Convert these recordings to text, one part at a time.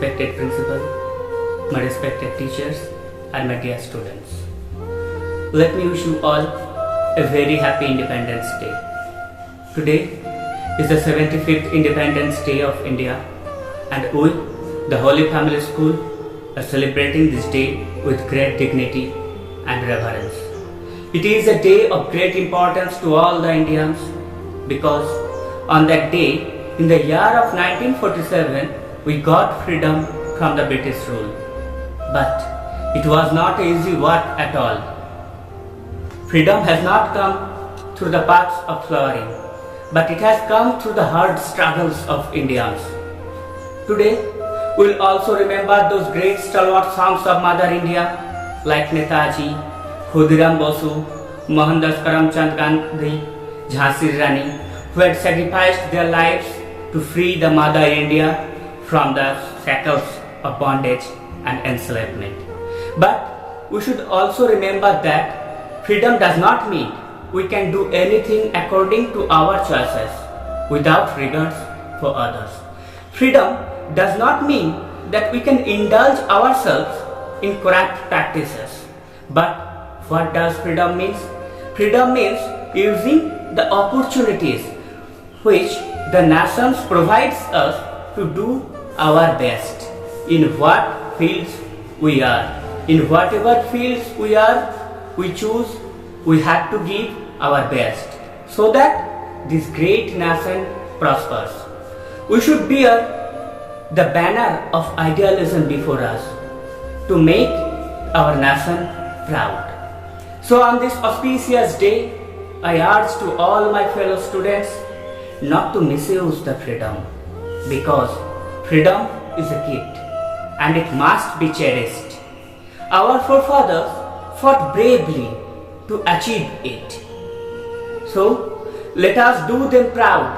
respected principal, my respected teachers, and my dear students. Let me wish you all a very happy Independence Day. Today is the 75th Independence Day of India, and we, the Holy Family School, are celebrating this day with great dignity and reverence. It is a day of great importance to all the Indians because on that day, in the year of 1947, we got freedom from the British rule. But it was not easy work at all. Freedom has not come through the paths of flowering, but it has come through the hard struggles of Indians. Today, we will also remember those great stalwart sons of Mother India like Netaji, Khudiram Bosu, Mohandas Karamchand Gandhi, Jhansi Rani, who had sacrificed their lives to free the Mother India from the shackles of bondage and enslavement. But we should also remember that freedom does not mean we can do anything according to our choices without regards for others. Freedom does not mean that we can indulge ourselves in corrupt practices. But what does freedom mean? Freedom means using the opportunities which the nations provides us to do our best in what fields we are. In whatever fields we are, we choose, we have to give our best so that this great nation prospers. We should bear the banner of idealism before us to make our nation proud. So on this auspicious day, I urge to all my fellow students not to misuse the freedom, because freedom is a gift and it must be cherished. Our forefathers fought bravely to achieve it. So let us do them proud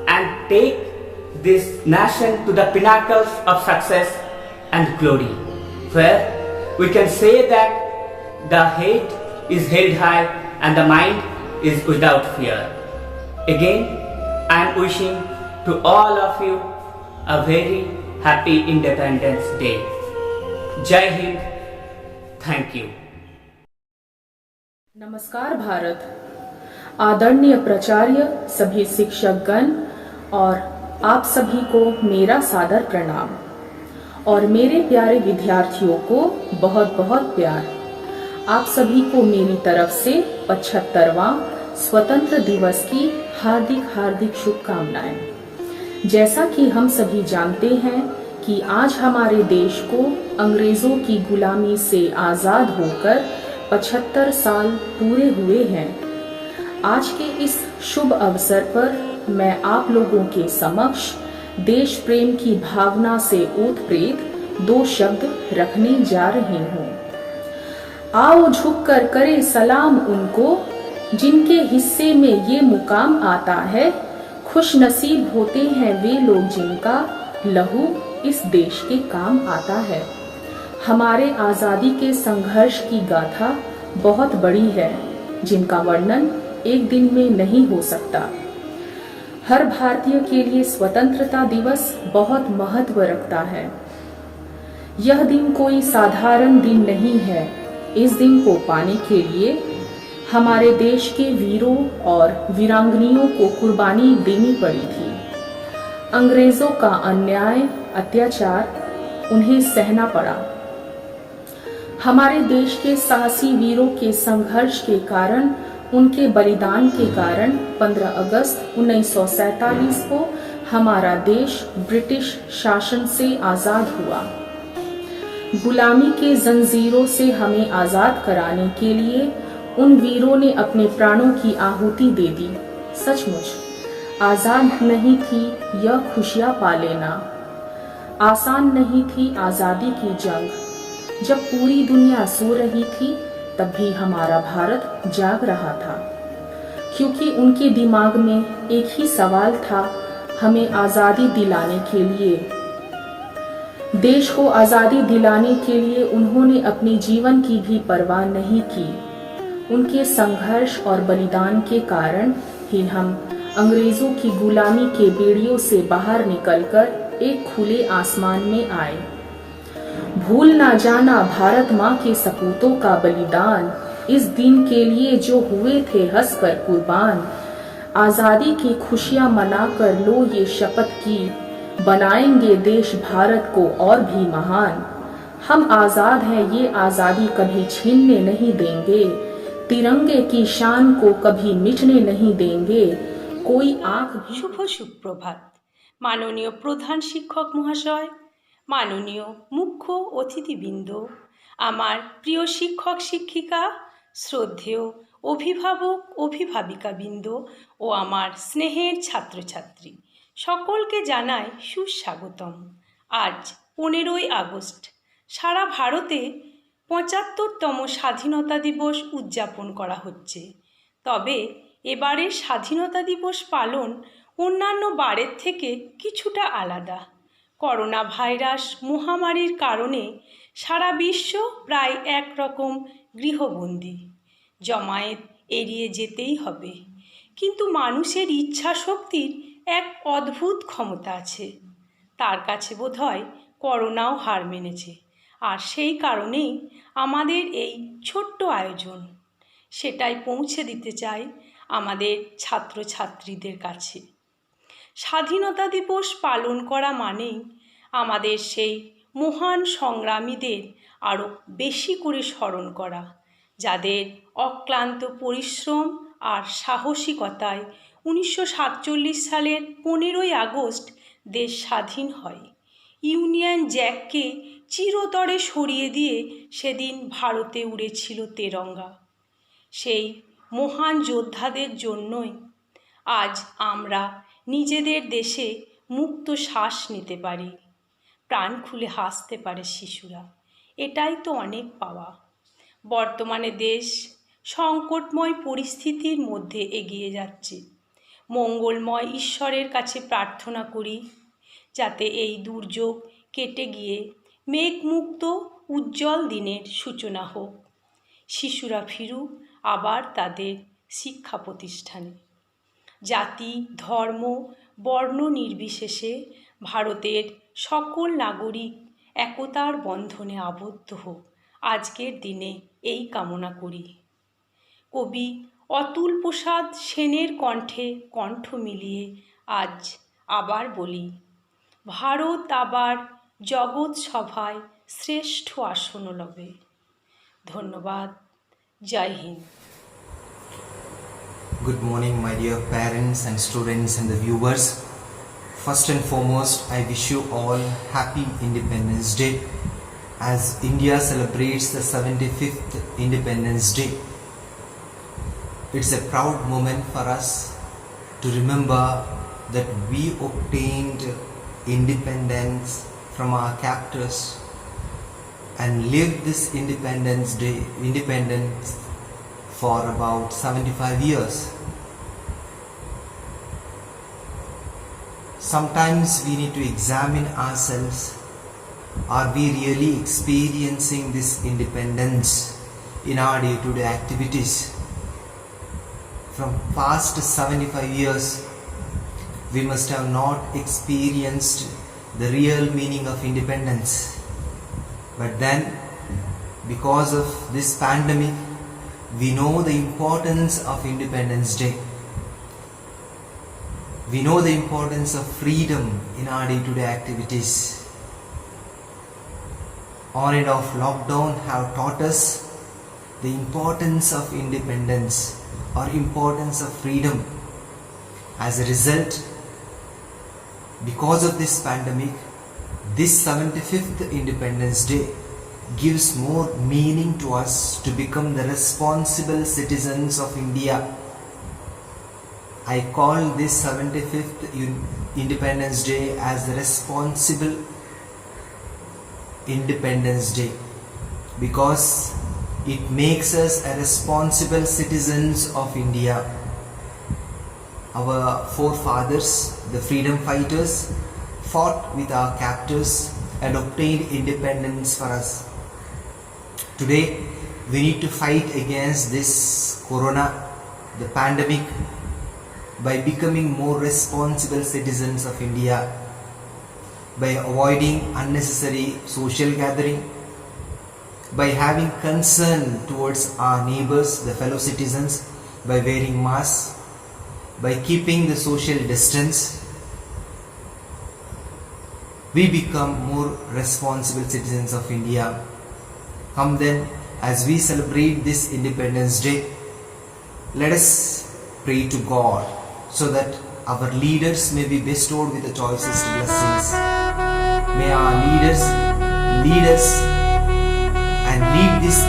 and take this nation to the pinnacles of success and glory, where we can say that the head is held high and the mind is without fear. Again, I am wishing to all of you a very happy Independence Day. Jai Hind. Thank you. नमस्कार भारत, आदरणीय प्राचार्य, सभी शिक्षक गण और आप सभी को मेरा सादर प्रणाम और मेरे प्यारे विद्यार्थियों को बहुत बहुत प्यार। आप सभी को मेरी तरफ से 75वां स्वतंत्र दिवस की हार्दिक हार्दिक शुभकामनाएं। जैसा कि हम सभी जानते हैं कि आज हमारे देश को अंग्रेजों की गुलामी से आजाद होकर 75 साल पूरे हुए हैं। आज के इस शुभ अवसर पर मैं आप लोगों के समक्ष देश प्रेम की भावना से ओतप्रोत 2 शब्द रखने जा रही हूँ। आओ झुककर करे सलाम उनको जिनके हिस्से में ये मुकाम आता है। खुश नसीब होते हैं वे लोग जिनका लहू इस देश के काम आता है। हमारे आजादी के संघर्ष की गाथा बहुत बड़ी है, जिनका वर्णन एक दिन में नहीं हो सकता। हर भारतीय के लिए स्वतंत्रता दिवस बहुत महत्व रखता है। यह दिन कोई साधारण दिन नहीं है। इस दिन को पाने के लिए हमारे देश के वीरों और वीरांगनियों को कुर्बानी देनी पड़ी थी। अंग्रेजों का अन्याय अत्याचार उन्हें सहना पड़ा। हमारे देश के साहसी वीरों के संघर्ष के कारण, उनके बलिदान के कारण 15 अगस्त 1947 को हमारा देश ब्रिटिश शासन से आजाद हुआ। गुलामी के जंजीरों से हमें आजाद कराने के लिए उन वीरों ने अपने प्राणों की आहुति दे दी। सचमुच आजाद नहीं थी यह खुशियां पा लेना। आसान नहीं थी आजादी की जंग। जब पूरी दुनिया सो रही थी तब भी हमारा भारत जाग रहा था, क्योंकि उनके दिमाग में एक ही सवाल था, हमें आजादी दिलाने के लिए। देश को आजादी दिलाने के लिए उन्होंने अपने जीवन की भी परवाह नहीं की। उनके संघर्ष और बलिदान के कारण ही हम अंग्रेजों की गुलामी के बेड़ियों से बाहर निकलकर एक खुले आसमान में आए। भूल ना जाना भारत माँ के सपूतों का बलिदान, इस दिन के लिए जो हुए थे हंस कर कुर्बान। आजादी की खुशियां मनाकर लो ये शपथ की, बनाएंगे देश भारत को और भी महान। हम आजाद हैं, ये आजादी कभी छीनने नहीं देंगे, तिरंगे की शान को कभी मिटने नहीं देंगे। कोई आंख भी শুভ সুপ্রভাত। মাননীয় প্রধান শিক্ষক মহাশয়, মাননীয় মুখ্য অতিথিবৃন্দ, আমার প্রিয় শিক্ষক শিক্ষিকা, শ্রদ্ধেয় অভিভাবক অভিভাবিকাবৃন্দ ও আমার স্নেহের ছাত্রছাত্রী, সকলকে জানাই সুস্বাগতম। আজ 15ই আগস্ট সারা ভারতে 75তম স্বাধীনতা দিবস উদযাপন করা হচ্ছে। তবে এবারের স্বাধীনতা দিবস পালন অন্যান্য বারের থেকে কিছুটা আলাদা। করোনা ভাইরাস মহামারীর কারণে সারা বিশ্ব প্রায় একরকম গৃহবন্দী। জমায়েত এড়িয়ে যেতেই হবে, কিন্তু মানুষের ইচ্ছা শক্তির এক অদ্ভুত ক্ষমতা আছে। তার কাছে বোধহয় করোনাও হার মেনেছে, আর সেই কারণেই আমাদের এই ছোট্ট আয়োজন। সেটাই পৌঁছে দিতে চাই আমাদের ছাত্রছাত্রীদের কাছে। স্বাধীনতা দিবস পালন করা মানেই আমাদের সেই মহান সংগ্রামীদের আরও বেশি করে স্মরণ করা, যাদের অক্লান্ত পরিশ্রম আর সাহসিকতায় 1947 সালের 15ই আগস্ট দেশ স্বাধীন হয়। ইউনিয়ন জ্যাককে চিরতরে সরিয়ে দিয়ে সেদিন ভারতে উড়েছিল তেরঙ্গা। সেই মহান যোদ্ধাদের জন্যই আজ আমরা নিজেদের দেশে মুক্ত শ্বাস নিতে পারি, প্রাণ খুলে হাসতে পারে শিশুরা। এটাই তো অনেক পাওয়া। বর্তমানে দেশ সংকটময় পরিস্থিতির মধ্যে এগিয়ে যাচ্ছে। মঙ্গলময় ঈশ্বরের কাছে প্রার্থনা করি যাতে এই দুর্যোগ কেটে গিয়ে মেঘমুক্ত উজ্জ্বল দিনের সূচনা হোক। শিশুরা ফিরুক আবার তাদের শিক্ষা প্রতিষ্ঠানে। জাতি, ধর্ম, বর্ণ নির্বিশেষে ভারতের সকল নাগরিক একতার বন্ধনে আবদ্ধ হোক, আজকের দিনে এই কামনা করি। কবি অতুল প্রসাদ সেনের কণ্ঠে কণ্ঠ মিলিয়ে আজ আবার বলি, ভারত আবার জগৎ সভায় শ্রেষ্ঠ আসন লবে। ধন্যবাদ। জয় Hind. Good morning, my dear parents and students and the viewers. First and foremost, I wish you all happy Independence Day as India celebrates the 75th Independence Day. It's a proud moment for us to remember that we obtained independence from our captors and lived this independence for about 75 years. Sometimes we need to examine ourselves. Are we really experiencing this independence in our day-to-day activities? From past 75 years, we must have not experienced the real meaning of independence. But then, because of this pandemic, we know the importance of Independence Day. We know the importance of freedom in our day-to-day activities. On and off lockdown have taught us the importance of independence or importance of freedom. As a result, because of this pandemic, this 75th Independence Day gives more meaning to us to become the responsible citizens of India. I call this 75th Independence Day as the responsible Independence Day because it makes us a responsible citizens of India. Our forefathers, the freedom fighters, fought with our captors and obtained independence for us. Today, we need to fight against this corona, the pandemic, by becoming more responsible citizens of India. by avoiding unnecessary social gathering, by having concern towards our neighbors, the fellow citizens, by wearing masks, by keeping the social distance, we become more responsible citizens of India. Come then, as we celebrate this Independence Day, let us pray to God so that our leaders may be bestowed with the choicest blessings. May our leaders lead us and lead this